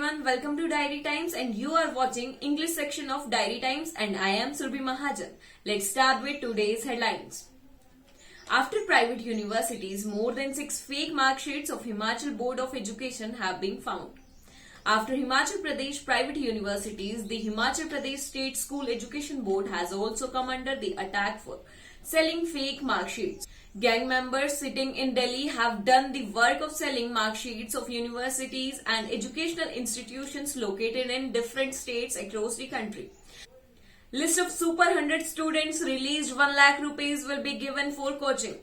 everyone, welcome to Diary Times and you are watching English section of Diary Times and I am Surbhi Mahajan. Let's start with today's headlines. After private universities, more than 6 fake mark sheets of Himachal Board of Education have been found. After Himachal Pradesh private universities, the Himachal Pradesh State School Education Board has also come under the attack for selling fake mark sheets. Gang members sitting in Delhi have done the work of selling mark sheets of universities and educational institutions located in different states across the country. List of Super 100 students released 1 lakh rupees will be given for coaching.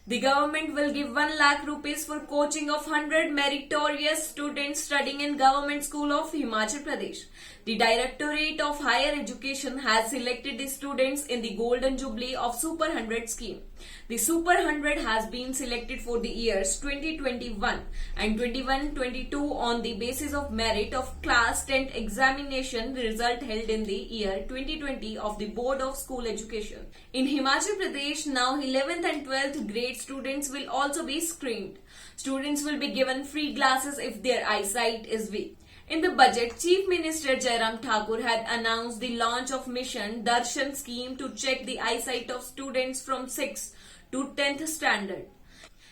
The government will give 1 lakh rupees for coaching of 100 meritorious students studying in Government School of Himachal Pradesh. The Directorate of Higher Education has selected the students in the Golden Jubilee of Super 100 scheme. The Super 100 has been selected for the years 2021 and 21-22 on the basis of merit of class 10th examination result held in the year 2020 of the Board of School Education. In Himachal Pradesh, now 11th and 12th grade students will also be screened. Students will be given free glasses if their eyesight is weak. In the budget, Chief Minister Jairam Thakur had announced the launch of Mission Darshan scheme to check the eyesight of students from 6th to 10th standard.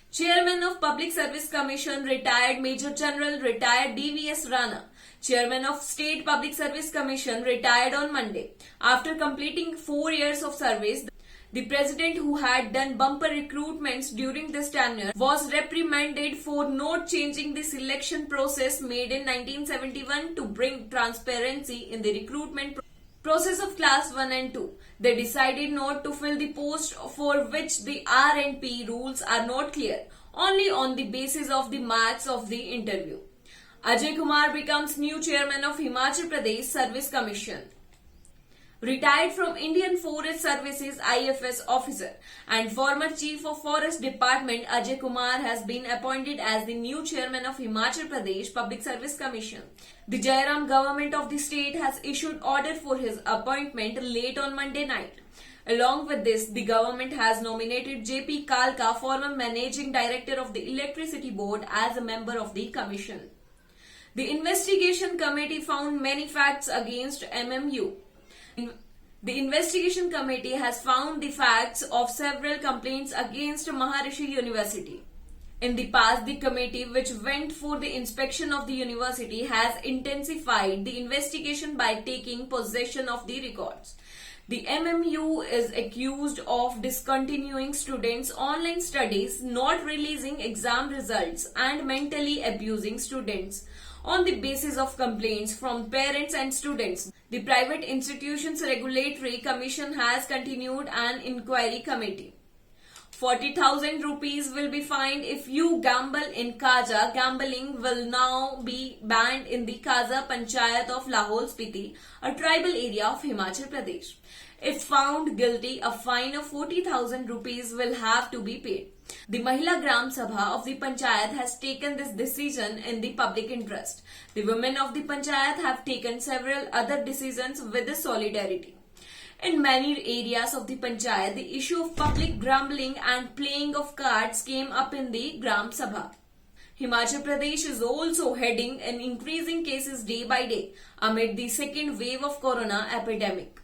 Chairman of Public Service Commission, retired Major General retired DVS Rana, Chairman of State Public Service Commission, retired on Monday. After completing 4 years of service, the president, who had done bumper recruitments during this tenure, was reprimanded for not changing the selection process made in 1971 to bring transparency in the recruitment process of class 1 and 2. They decided not to fill the post for which the R&P rules are not clear, only on the basis of the marks of the interview. Ajay Kumar becomes new chairman of Himachal Pradesh Service Commission. Retired from Indian Forest Services IFS officer and former Chief of Forest Department Ajay Kumar has been appointed as the new chairman of Himachal Pradesh Public Service Commission. The Jairam government of the state has issued order for his appointment late on Monday night. Along with this, the government has nominated JP Kalka, former managing director of the Electricity Board, as a member of the commission. The investigation committee found many facts against MMU. The investigation committee has found the facts of several complaints against Maharishi University. In the past, the committee, which went for the inspection of the university, has intensified the investigation by taking possession of the records. The MMU is accused of discontinuing students' online studies, not releasing exam results, and mentally abusing students. On the basis of complaints from parents and students, the Private Institutions Regulatory Commission has continued an inquiry committee. 40,000 rupees will be fined if you gamble in Kaja. Gambling will now be banned in the Kaza Panchayat of Lahore Spiti, a tribal area of Himachal Pradesh. If found guilty, a fine of 40,000 rupees will have to be paid. The Mahila Gram Sabha of the Panchayat has taken this decision in the public interest. The women of the Panchayat have taken several other decisions with the solidarity. In many areas of the Panchayat, the issue of public gambling and playing of cards came up in the Gram Sabha. Himachal Pradesh is also heading in increasing cases day by day amid the second wave of corona epidemic.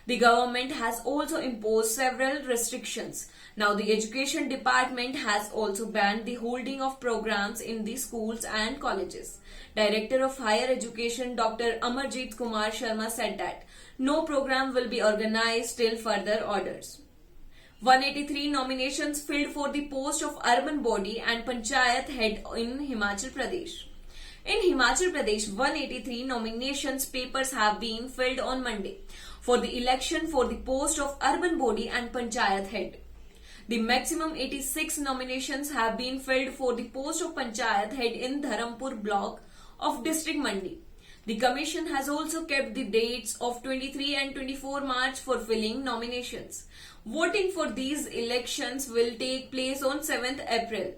The government has also imposed several restrictions. Now the Education Department has also banned the holding of programs in the schools and colleges. Director of Higher Education Dr. Amarjeet Kumar Sharma said that no program will be organized till further orders. 183 nominations filled for the post of Urban Body and Panchayat Head in Himachal Pradesh. In Himachal Pradesh, 183 nominations papers have been filled on Monday for the election for the post of Urban Body and Panchayat Head. The maximum 86 nominations have been filled for the post of Panchayat Head in Dharampur block of District Mandi. The commission has also kept the dates of 23 and 24 March for filling nominations. Voting for these elections will take place on 7th April.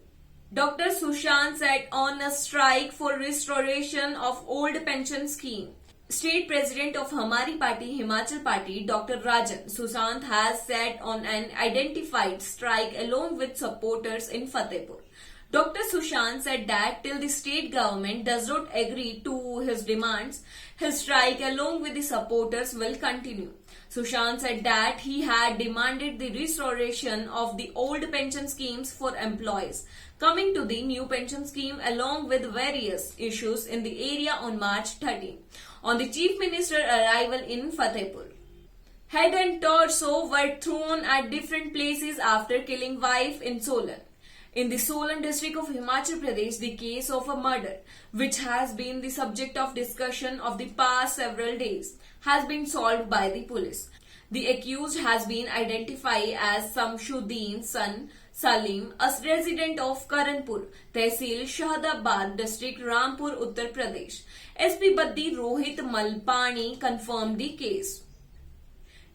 Dr. Sushant sat on a strike for restoration of old pension scheme. State President of Hamari Party, Himachal Party, Dr. Rajan Sushant has sat on an identified strike along with supporters in Fatehpur. Dr. Sushant said that till the state government does not agree to his demands, his strike along with the supporters will continue. Sushant said that he had demanded the restoration of the old pension schemes for employees, coming to the new pension scheme along with various issues in the area on March 13 on the Chief Minister arrival in Fatehpur. Head and torso were thrown at different places after killing wife in Solan. In the Solan district of Himachal Pradesh, the case of a murder, which has been the subject of discussion of the past several days, has been solved by the police. The accused has been identified as Samshuddin's son Salim, a resident of Karanpur, Tehsil Shahadabad district, Rampur, Uttar Pradesh. SP Baddi Rohit Malpani confirmed the case.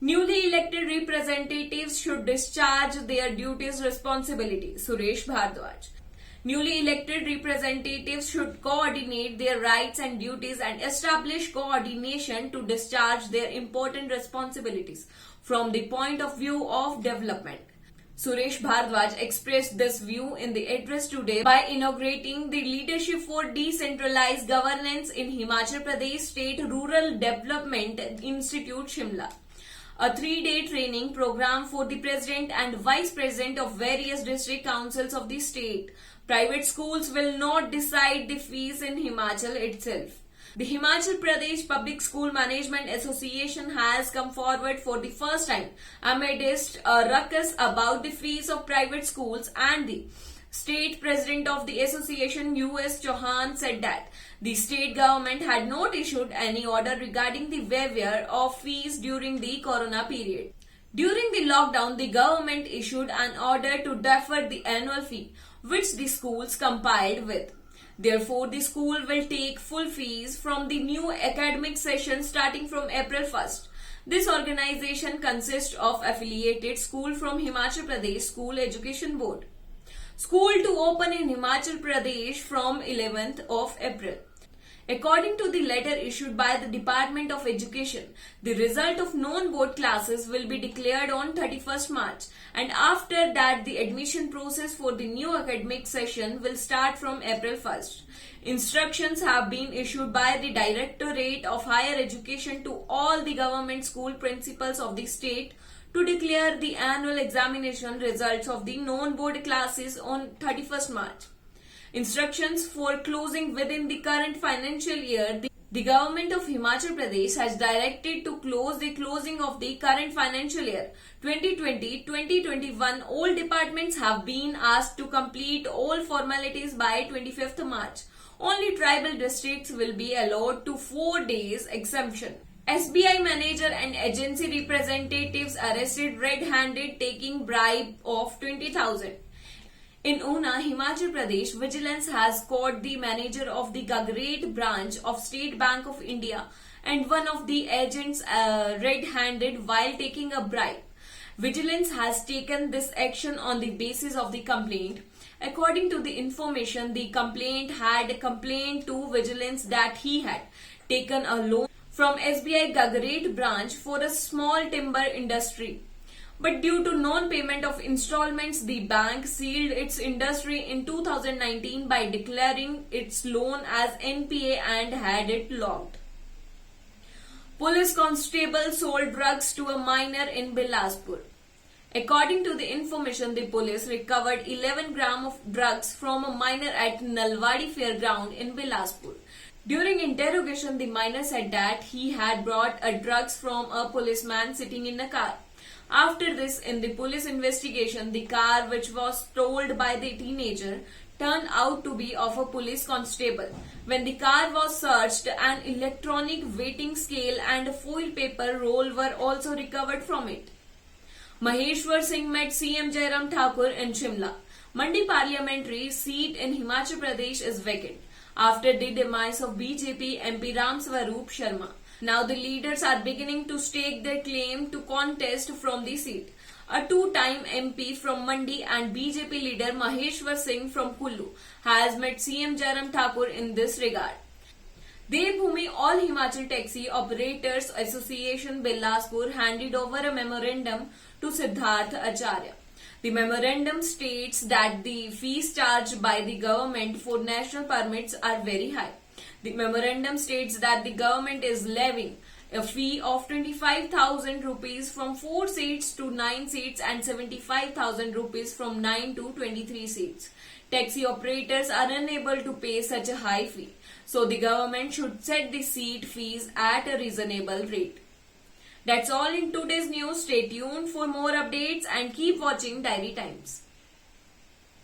Newly elected representatives should discharge their duties responsibility. Suresh Bhardwaj. Newly elected representatives should coordinate their rights and duties and establish coordination to discharge their important responsibilities from the point of view of development. Suresh Bhardwaj expressed this view in the address today by inaugurating the Leadership for Decentralized Governance in Himachal Pradesh State Rural Development Institute, Shimla, a 3-day training program for the President and Vice President of various district councils of the state. Private schools will not decide the fees in Himachal itself. The Himachal Pradesh Public School Management Association has come forward for the first time amidst a ruckus about the fees of private schools, and the State President of the association, U.S. Chauhan, said that the state government had not issued any order regarding the waiver of fees during the corona period. During the lockdown, the government issued an order to defer the annual fee, which the schools complied with. Therefore, the school will take full fees from the new academic session starting from April 1st. This organization consists of affiliated school from Himachal Pradesh School Education Board. School to open in Himachal Pradesh from 11th of April. According to the letter issued by the Department of Education, the result of non-board classes will be declared on 31st March, and after that the admission process for the new academic session will start from April 1st. Instructions have been issued by the Directorate of Higher Education to all the government school principals of the state to declare the annual examination results of the non-board classes on 31st March. Instructions for closing within the current financial year. The government of Himachal Pradesh has directed to close the closing of the current financial year 2020-2021. All departments have been asked to complete all formalities by 25th March. Only tribal districts will be allowed to 4 days exemption. SBI manager and agency representatives arrested red-handed taking bribe of 20,000. In Una, Himachal Pradesh, vigilance has caught the manager of the Gagret branch of State Bank of India and one of the agents red-handed while taking a bribe. Vigilance has taken this action on the basis of the complaint. According to the information, the complainant had complained to vigilance that he had taken a loan from SBI Gagret branch for a small timber industry. But due to non-payment of installments, the bank sealed its industry in 2019 by declaring its loan as NPA and had it locked. Police constable sold drugs to a minor in Bilaspur. According to the information, the police recovered 11 grams of drugs from a minor at Nalwadi Fairground in Bilaspur. During interrogation, the minor said that he had brought drugs from a policeman sitting in a car. After this, in the police investigation, the car which was stolen by the teenager turned out to be of a police constable. When the car was searched, an electronic weighting scale and a foil paper roll were also recovered from it. Maheshwar Singh met CM Jairam Thakur in Shimla. Mandi parliamentary seat in Himachal Pradesh is vacant after the demise of BJP MP Ram Swaroop Sharma. Now the leaders are beginning to stake their claim to contest from the seat. A two-time MP from Mandi and BJP leader Maheshwar Singh from Kullu has met CM Jairam Thakur in this regard. Devbhoomi All Himachal Taxi Operators Association Bilaspur handed over a memorandum to Siddharth Acharya. The memorandum states that the fees charged by the government for national permits are very high. The memorandum states that the government is levying a fee of 25,000 rupees from 4 seats to 9 seats and 75,000 rupees from 9 to 23 seats. Taxi operators are unable to pay such a high fee, so the government should set the seat fees at a reasonable rate. That's all in today's news. Stay tuned for more updates and keep watching Diary Times.